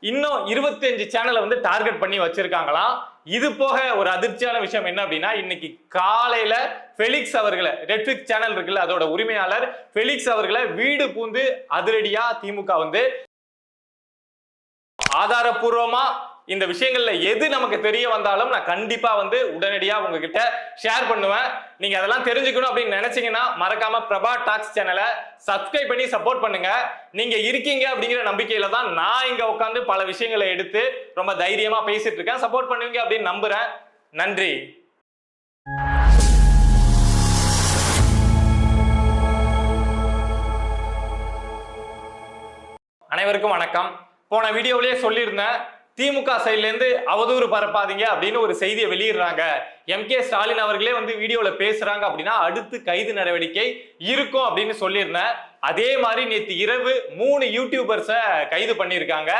இன்னும் 25 சேனலை வந்து டார்கெட் பண்ணி வச்சிருக்காங்களாம். இது போக ஒரு அதிர்ச்சியான விஷயம் என்ன அப்படின்னா, இன்னைக்கு காலையில ஃபெலிக்ஸ் அவர்களை, ரெட்ஃபிக்ஸ் சேனல் இருக்குல்ல அதோட உரிமையாளர் ஃபெலிக்ஸ் அவர்களை வீடு பூந்து அதிரடியா திமுக வந்து ஆதாரப்பூர்வமா இந்த விஷயங்கள்ல எது நமக்கு தெரிய வந்தாலும் நான் கண்டிப்பா வந்து உடனடியா உங்ககிட்ட ஷேர் பண்ணுவேன். நீங்க அதெல்லாம் தெரிஞ்சுக்கணும் அப்படின்னு நினைச்சீங்கன்னா மறக்காம பிரபா டாக்ஸ் சேனலை சப்ஸ்கிரைப் பண்ணி சப்போர்ட் பண்ணுங்க. நீங்க இருக்கீங்க அப்படிங்கிற நம்பிக்கையில தான் நான் இங்க உட்காந்து பல விஷயங்களை எடுத்து ரொம்ப தைரியமா பேசிட்டு இருக்கேன். சப்போர்ட் பண்ணுவீங்க அப்படின்னு நம்புறேன். நன்றி. அனைவருக்கும் வணக்கம். போன வீடியோவிலேயே சொல்லியிருந்தேன், திமுக சைட்ல இருந்து அவதூறு பரப்பாதீங்க அப்படின்னு ஒரு செய்தியை வெளியிடுறாங்க. எம்.கே. ஸ்டாலின் அவர்களே வந்து வீடியோல பேசுறாங்க அப்படின்னா அடுத்து கைது நடவடிக்கை இருக்கும் அப்படின்னு சொல்லியிருந்தேன். அதே மாதிரி நேற்று இரவு 3 யூடியூபர்ஸை கைது பண்ணியிருக்காங்க.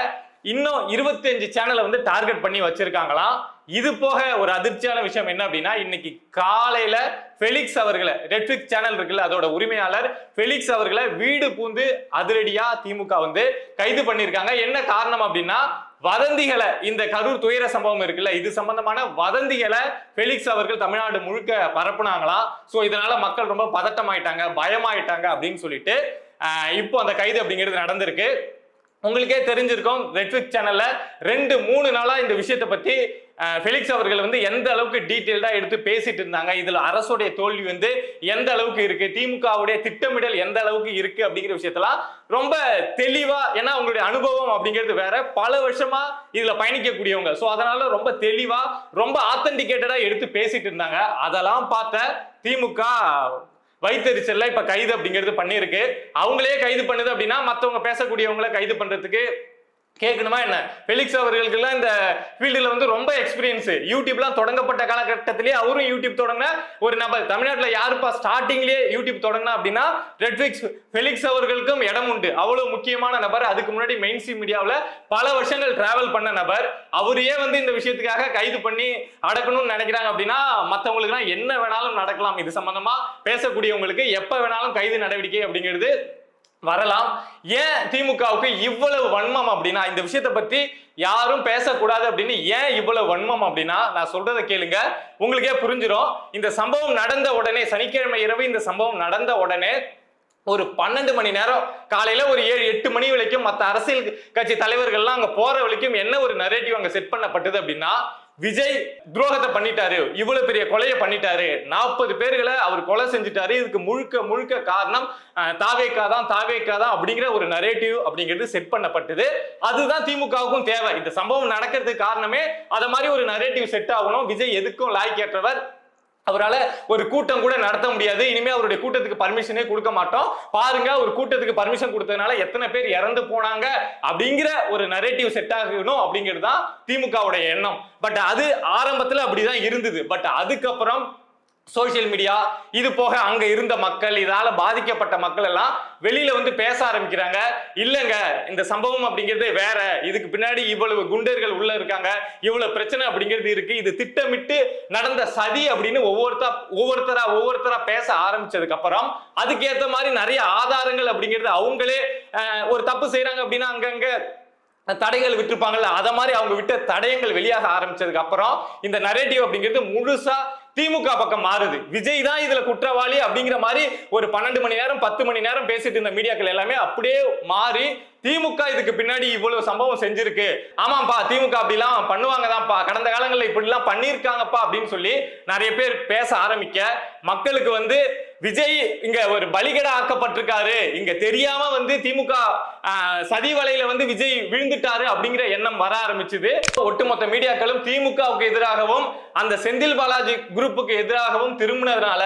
இன்னும் 25 சேனலை வந்து டார்கெட் பண்ணி வச்சிருக்காங்களாம். இது போக ஒரு அதிர்ச்சியான விஷயம் என்ன அப்படின்னா, இன்னைக்கு காலையில ஃபெலிக்ஸ் அவர்களை, ரெட்ஃபிக்ஸ் சேனல் இருக்குல்ல அதோட உரிமையாளர் ஃபெலிக்ஸ் அவர்களை வீடு பூந்து அதிரடியா திமுக வந்து கைது பண்ணியிருக்காங்க. என்ன காரணம் அப்படின்னா, வதந்திகளை, இந்த கரூர் துயர சம்பவம் இருக்குல்ல இது சம்பந்தமான வதந்திகளை ஃபெலிக்ஸ் அவர்கள் தமிழ்நாடு முழுக்க பரப்புனாங்களாம். சோ இதனால மக்கள் ரொம்ப பதட்டமாயிட்டாங்க, பயமாயிட்டாங்க அப்படின்னு சொல்லிட்டு இப்போ அந்த கைது அப்படிங்கிறது நடந்திருக்கு. உங்களுக்கே தெரிஞ்சிருக்கும், ரெட்ஃபிக்ஸ் சேனல்ல 2-3 நாளா இந்த விஷயத்தை பத்தி ஃபெலிக்ஸ் அவர்கள் வந்து எந்த அளவுக்கு டீட்டெயில்டா எடுத்து பேசிட்டு இருந்தாங்க. இதுல அரசுடைய தோல்வி வந்து எந்த அளவுக்கு இருக்கு, திமுகவுடைய திட்டமிடல் எந்த அளவுக்கு இருக்கு அப்படிங்கிற விஷயத்தெல்லாம் ரொம்ப தெளிவா, ஏன்னா உங்களுடைய அனுபவம் அப்படிங்கிறது வேற, பல வருஷமா இதுல பயணிக்கக்கூடியவங்க. சோ அதனால ரொம்ப தெளிவா, ரொம்ப ஆத்தன்டிகேட்டடா எடுத்து பேசிட்டு இருந்தாங்க. அதெல்லாம் பார்த்த திமுக வைத்தறிச்சல்ல இப்ப கைது அப்படிங்கிறது பண்ணிருக்கு. அவங்களே கைது பண்ணுது அப்படின்னா மத்தவங்க பேசக்கூடியவங்களை கைது பண்றதுக்கு கேட்கணுமா என்ன? ஃபெலிக்ஸ் அவர்களுக்கு எல்லாம் இந்த ஃபீல்டுல வந்து ரொம்ப எக்ஸ்பீரியன்ஸ். யூடியூப்லாம் தொடங்கப்பட்ட காலகட்டத்திலேயே அவரும் யூடியூப் தொடங்கின ஒரு நபர். தமிழ்நாட்டுல யாருப்பா ஸ்டார்டிங்லயே யூடியூப் தொடங்கினா அப்படின்னா ரெட்ஃபிக்ஸ் ஃபெலிக்ஸ் அவர்களுக்கும் இடம் உண்டு. அவ்வளவு முக்கியமான நபர். அதுக்கு முன்னாடி மெயின் ஸ்ட்ரீம் மீடியாவில் பல வருஷங்கள் டிராவல் பண்ண நபர். அவரையே வந்து இந்த விஷயத்துக்காக கைது பண்ணி அடக்கணும்னு நினைக்கிறாங்க அப்படின்னா மற்றவங்களுக்கு என்ன வேணாலும் நடக்கலாம். இது சம்பந்தமா பேசக்கூடியவங்களுக்கு எப்ப வேணாலும் கைது நடவடிக்கை அப்படிங்கிறது வரலாம். ஏன் திமுகவுக்கு இவ்வளவு வன்மம் அப்படின்னா, இந்த விஷயத்தை பத்தி யாரும் பேசக்கூடாது அப்படின்னு ஏன் இவ்வளவு வன்மம் அப்படின்னா, நான் சொல்றதை கேளுங்க, உங்களுக்கே புரிஞ்சிடும். இந்த சம்பவம் நடந்த உடனே, சனிக்கிழமை இரவு இந்த சம்பவம் நடந்த உடனே ஒரு 12 மணி நேரம், காலையில ஒரு 7-8 மணி வரைக்கும் மற்ற அரசியல் கட்சி தலைவர்கள்லாம் அங்க போற வரைக்கும் என்ன ஒரு நரேட்டிவ் அங்க செட் பண்ணப்பட்டது அப்படின்னா, விஜய் துரோகத்தை பண்ணிட்டாரு, இவ்வளவு பெரிய கொலையை பண்ணிட்டாரு, 40 பேர்களை அவர் கொலை செஞ்சுட்டாரு, இதுக்கு முழுக்க முழுக்க காரணம் தாவேகா தான் அப்படிங்கிற ஒரு நரேட்டிவ் அப்படிங்கிறது செட் பண்ணப்பட்டது. அதுதான் திமுகவுக்கும் தேவை. இந்த சம்பவம் நடக்கிறதுக்கு காரணமே அத மாதிரி ஒரு நரேட்டிவ் செட் ஆகணும். விஜய் எதுக்கும் லாய்க்கேற்றவர், அவரால் ஒரு கூட்டம் கூட நடத்த முடியாது, இனிமே அவருடைய கூட்டத்துக்கு பர்மிஷனே கொடுக்க மாட்டோம், பாருங்க ஒரு கூட்டத்துக்கு பர்மிஷன் கொடுத்ததுனால எத்தனை பேர் இறந்து போனாங்க அப்படிங்கிற ஒரு நரேட்டிவ் செட் ஆகணும் அப்படிங்கிறது தான் திமுகவுடைய எண்ணம். பட் அது ஆரம்பத்தில் அப்படிதான் இருந்தது. பட் அதுக்கப்புறம் சோசியல் மீடியா, இது போக அங்க இருந்த மக்கள், இதால பாதிக்கப்பட்ட மக்கள் எல்லாம் வெளியில வந்து பேச ஆரம்பிக்கிறாங்க. இல்லங்க இந்த சம்பவம் அப்படிங்கிறது வேற, இதுக்கு பின்னாடி இவ்வளவு குண்டர்கள் உள்ள இருக்காங்க, இவ்வளவு பிரச்சனை அப்படிங்கிறது இருக்கு, இது திட்டமிட்டு நடந்த சதி அப்படின்னு ஒவ்வொருத்தரா பேச ஆரம்பிச்சதுக்கு அப்புறம் அதுக்கேற்ற மாதிரி நிறைய ஆதாரங்கள் அப்படிங்கிறது, அவங்களே ஒரு தப்பு செய்யறாங்க அப்படின்னா அங்கங்க தடைகள் விட்டுருப்பாங்கல்ல, அத மாதிரி அவங்க விட்ட தடயங்கள் வெளியாக ஆரம்பிச்சதுக்கு அப்புறம் இந்த நரேட்டிவ் அப்படிங்கிறது முழுசா திமுக பக்கம் மாறுது. விஜய் தான் இதுல குற்றவாளி அப்படிங்கிற மாதிரி ஒரு 12 மணி நேரம் 10 மணி நேரம் பேசிட்டு இருந்த மீடியாக்கள் எல்லாமே அப்படியே மாறி திமுக இதுக்கு பின்னாடி இவ்வளவு சம்பவம் செஞ்சிருக்கு, ஆமாப்பா திமுக அப்படிலாம் பண்ணுவாங்கதான்ப்பா, கடந்த காலங்களில் இப்படி எல்லாம் பண்ணிருக்காங்கப்பா அப்படின்னு சொல்லி நிறைய பேர் பேச ஆரம்பிக்க, மக்களுக்கு வந்து விஜய் இங்க ஒரு பலிகடா ஆக்கப்பட்டிருக்காரு, இங்க தெரியாம வந்து திமுக சதி வலையில வந்து விஜய் விழுந்துட்டாரு அப்படிங்கிற எண்ணம் வர ஆரம்பிச்சது. ஒட்டுமொத்த மீடியாக்களும் திமுகவுக்கு எதிராகவும் அந்த செந்தில் பாலாஜி குரூப்புக்கு எதிராகவும் திரும்பினதுனால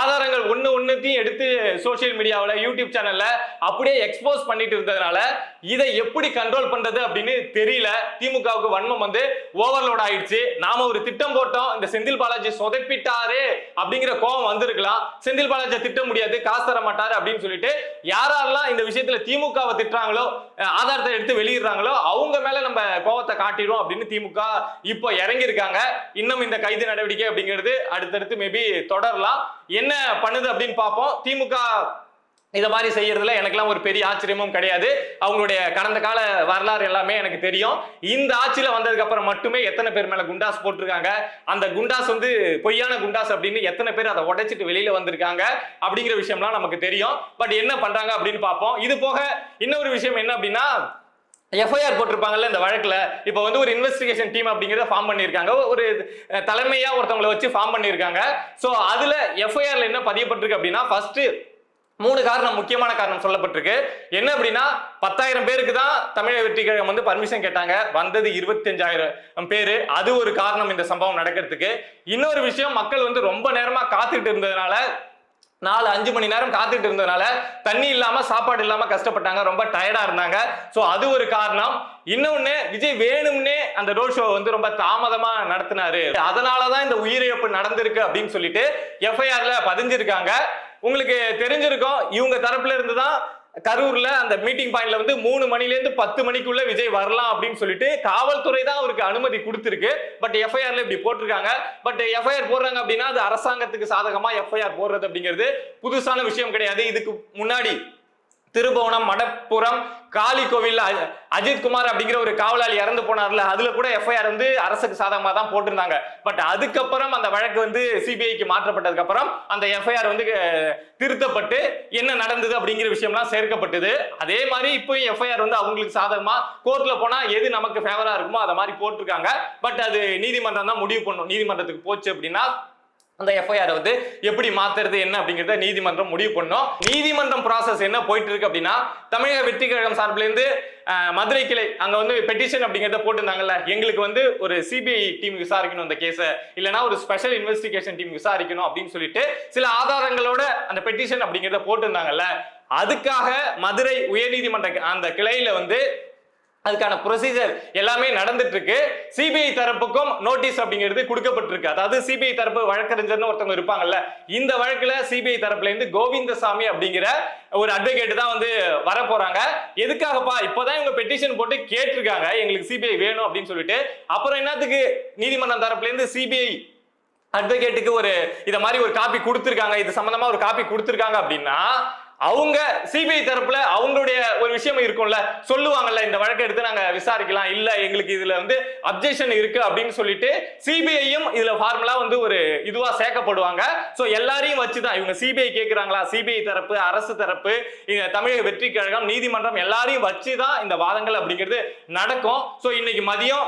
ஆதாரங்கள் ஒன்னுத்தையும் எடுத்து சோசியல் மீடியாவில், யூடியூப் சேனல்ல அப்படியே எக்ஸ்போஸ் பண்ணிட்டு இருந்ததுனால இதை எப்படி கண்ட்ரோல் பண்றது அப்படின்னு தெரியல. திமுகவுக்கு வன்மம் வந்து ஓவர்லோட் ஆயிடுச்சு. நாம ஒரு திட்டம் போட்டோம், இந்த செந்தில் பாலாஜி சொதப்பிட்டாரு அப்படிங்கிற கோபம் வந்திருக்கலாம். செந்தில் பாலாஜி திட்ட முடியாது, காசு தர மாட்டாரு அப்படின்னு சொல்லிட்டு யாரெல்லாம் இந்த விஷயத்துல திமுகவை திட்டுறாங்களோ, ஆதாரத்தை எடுத்து வெளியிடுறாங்களோ அவங்க மேல நம்ம கோபத்தை காட்டிடும் அப்படின்னு திமுக இப்போ இறங்கி இருக்காங்க. இன்னும் இந்த கைது நடவடிக்கை அப்படிங்கிறது அடுத்தடுத்து மேபி தொடரலாம். என்ன பண்ணுது அப்படின்னு பார்ப்போம். திமுக இதை மாதிரி செய்யறதுல எனக்கெல்லாம் ஒரு பெரிய ஆச்சரியமும் கிடையாது. அவங்களுடைய கடந்த கால வரலாறு எல்லாமே எனக்கு தெரியும். இந்த ஆட்சியில வந்ததுக்கு அப்புறம் மட்டுமே எத்தனை பேர் மேல குண்டாஸ் போட்டிருக்காங்க, அந்த குண்டாஸ் வந்து பொய்யான குண்டாஸ் அப்படின்னு எத்தனை பேர் அதை உடைச்சிட்டு வெளியில வந்திருக்காங்க அப்படிங்கிற விஷயம்லாம் நமக்கு தெரியும். பட் என்ன பண்றாங்க அப்படின்னு பார்ப்போம். இது போக இன்னொரு விஷயம் என்ன அப்படின்னா, எஃப்ஐஆர் போட்டிருப்பாங்கல்ல இந்த வழக்குல. இப்போ வந்து ஒரு இன்வெஸ்டிகேஷன் டீம் அப்படிங்கறத ஃபார்ம் பண்ணிருக்காங்க, ஒரு தலைமையா ஒருத்தவங்களை வச்சு ஃபார்ம் பண்ணிருக்காங்க. சோ அதுல எஃப்ஐஆர்ல என்ன பதியப்பட்டிருக்கு அப்படின்னா, ஃபர்ஸ்ட் 3 காரணம், முக்கியமான காரணம் சொல்லப்பட்டிருக்கு. என்ன அப்படின்னா, 10,000 பேருக்கு தான் தமிழக வெற்றி கழகம் வந்து பர்மிஷன் கேட்டாங்க, வந்தது 25,000 பேரு. அது ஒரு காரணம் இந்த சம்பவம் நடக்கிறதுக்கு. இன்னொரு விஷயம், மக்கள் வந்து ரொம்ப நேரமா காத்துட்டு இருந்ததுனால, 4-5 மணி நேரம் காத்துட்டு இருந்ததுனால தண்ணி இல்லாம சாப்பாடு இல்லாம கஷ்டப்பட்டாங்க, ரொம்ப டயர்டா இருந்தாங்க. சோ அது ஒரு காரணம். இன்னொன்னு, விஜய் வேணும்னே அந்த ரோட் ஷோ வந்து ரொம்ப தாமதமா நடத்தினாரு, அதனாலதான் இந்த உயிரிழப்பு நடந்திருக்கு அப்படின்னு சொல்லிட்டு எஃப்ஐஆர்ல பதிஞ்சிருக்காங்க. உங்களுக்கு தெரிஞ்சிருக்கும், இவங்க தரப்புல இருந்து தான் கரூர்ல அந்த மீட்டிங் பாயிண்ட்ல வந்து 3 மணில இருந்து 10 மணிக்குள்ள விஜய் வரலாம் அப்படின்னு சொல்லிட்டு காவல்துறை தான் அவருக்கு அனுமதி கொடுத்திருக்கு. பட் எஃப்ஐஆர்ல இப்படி போட்டிருக்காங்க. பட் எஃப்ஐஆர் போடுறாங்க அப்படின்னா அது அரசாங்கத்துக்கு சாதகமா எஃப்ஐஆர் போடுறது அப்படிங்கிறது புதுசான விஷயம் கிடையாது. இதுக்கு முன்னாடி திருபுவனம், மடப்புறம், காளி கோவில் அஜித்குமார் அப்படிங்கிற ஒரு காவலாளி இறந்து போனார்ல, அதுல கூட எஃப்ஐஆர் வந்து அரசுக்கு சாதகமா தான் போட்டிருந்தாங்க. பட் அதுக்கப்புறம் அந்த வழக்கு வந்து சிபிஐக்கு மாற்றப்பட்டதுக்கு அப்புறம் அந்த எஃப்ஐஆர் வந்து திருத்தப்பட்டு என்ன நடந்தது அப்படிங்கிற விஷயம்லாம் சேர்க்கப்பட்டது. அதே மாதிரி இப்போ எஃப்ஐஆர் வந்து அவங்களுக்கு சாதகமா கோர்ட்ல போனா எது நமக்கு ஃபேவரா இருக்குமோ அதை மாதிரி போட்டிருக்காங்க. பட் அது நீதிமன்றம் தான் முடிவு பண்ணும். நீதிமன்றத்துக்கு போச்சு அப்படின்னா அந்த எஃப்ஐஆர் வந்து எப்படி மாத்துறது என்ன அப்படிங்கறத நீதிமன்றம் முடிவு பண்ணும். நீதிமன்றம் ப்ராசஸ் என்ன போயிட்டு இருக்கு அப்படின்னா, தமிழக வெற்றி கழகம் சார்பில இருந்து மதுரை கிளை அங்க வந்து பெட்டிஷன் அப்படிங்கறத போட்டிருந்தாங்கல்ல, எங்களுக்கு வந்து ஒரு சிபிஐ டீம் விசாரிக்கணும் இந்த கேஸை, இல்லைன்னா ஒரு ஸ்பெஷல் இன்வெஸ்டிகேஷன் டீம் விசாரிக்கணும் அப்படின்னு சொல்லிட்டு சில ஆதாரங்களோட அந்த பெட்டிஷன் அப்படிங்கறத போட்டிருந்தாங்கல்ல, அதுக்காக மதுரை உயர்நீதிமன்ற அந்த கிளையில வந்து அதுக்கான ப்ரொசீஜர் எல்லாமே நடந்துட்டு இருக்கு. சிபிஐ தரப்புக்கும் நோட்டீஸ் அப்படிங்கிறது கொடுக்கப்பட்டிருக்கு. அதாவது சிபிஐ தரப்பு வழக்கறிஞர்னு ஒருத்தவங்க இருப்பாங்கல்ல, இந்த வழக்குல சிபிஐ தரப்புல இருந்து கோவிந்தசாமி அப்படிங்கிற ஒரு அட்வொகேட் தான் வந்து வர போறாங்க. எதுக்காகப்பா, இப்பதான் இவங்க பெட்டிஷன் போட்டு கேட்டிருக்காங்க எங்களுக்கு சிபிஐ வேணும் அப்படின்னு சொல்லிட்டு, அப்புறம் என்னத்துக்கு நீதிமன்றம் தரப்புல இருந்து சிபிஐ அட்வொகேட்டுக்கு ஒரு இத மாதிரி ஒரு காப்பி கொடுத்திருக்காங்க, இது சம்பந்தமா ஒரு காப்பி கொடுத்திருக்காங்க அப்படின்னா, அவங்க சிபிஐ தரப்புல அவங்களுடைய ஒரு விஷயம் இருக்கும்ல, சொல்லுவாங்கல்ல இந்த வழக்கை எடுத்து நாங்க விசாரிக்கலாம், இல்ல எங்களுக்கு இதுல வந்து அப்ஜெக்ஷன் இருக்கு அப்படின்னு சொல்லிட்டு சிபிஐயும் இதுல ஃபார்முலா வந்து ஒரு இதுவா சேர்க்கப்படுவாங்க. சோ எல்லாரையும் வச்சுதான் இவங்க சிபிஐ கேட்கிறாங்களா, சிபிஐ தரப்பு, அரசு தரப்பு, தமிழக வெற்றி கழகம், நீதிமன்றம் எல்லாரையும் வச்சுதான் இந்த வாதங்கள் அப்படிங்கிறது நடக்கும். சோ இன்னைக்கு மதியம்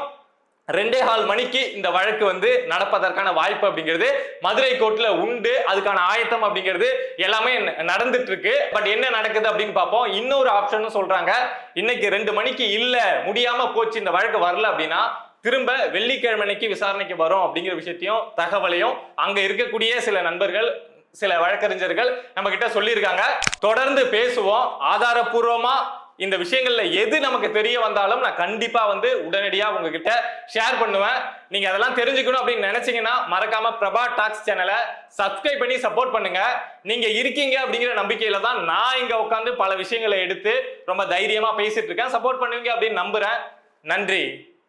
2:15 மணிக்கு இந்த வழக்கு வந்து நடப்பதற்கான வாய்ப்பு அப்படிங்கிறது மதுரை கோர்ட்ல உண்டு. அதுக்கான ஆயத்தம் அப்படிங்கிறது எல்லாமே நடந்துட்டு இருக்கு. பட் என்ன நடக்குது அப்படின்னு பார்ப்போம். இன்னொரு ஆப்ஷன் சொல்றாங்க, இன்னைக்கு 2 மணிக்கு இல்ல முடியாம போச்சு, இந்த வழக்கு வரல அப்படின்னா திரும்ப வெள்ளிக்கிழமைக்கு விசாரணைக்கு வரும் அப்படிங்கிற விஷயத்தையும் தகவலையும் அங்க இருக்கக்கூடிய சில நண்பர்கள், சில வழக்கறிஞர்கள் நம்ம கிட்ட சொல்லியிருக்காங்க. தொடர்ந்து பேசுவோம். ஆதாரபூர்வமா இந்த விஷயங்கள்ல எது நமக்கு தெரிய வந்தாலும் நான் கண்டிப்பா வந்து உடனடியா உங்ககிட்ட ஷேர் பண்ணுவேன். நீங்க அதெல்லாம் தெரிஞ்சுக்கணும் அப்படின்னு நினைச்சீங்கன்னா மறக்காம பிரபா டாக்ஸ் சேனலை சப்ஸ்கிரைப் பண்ணி சப்போர்ட் பண்ணுங்க. நீங்க இருக்கீங்க அப்படிங்கிற நம்பிக்கையில தான் நான் இங்க உட்காந்து பல விஷயங்களை எடுத்து ரொம்ப தைரியமா பேசிட்டு இருக்கேன். சப்போர்ட் பண்ணுவீங்க அப்படின்னு நம்புறேன். நன்றி.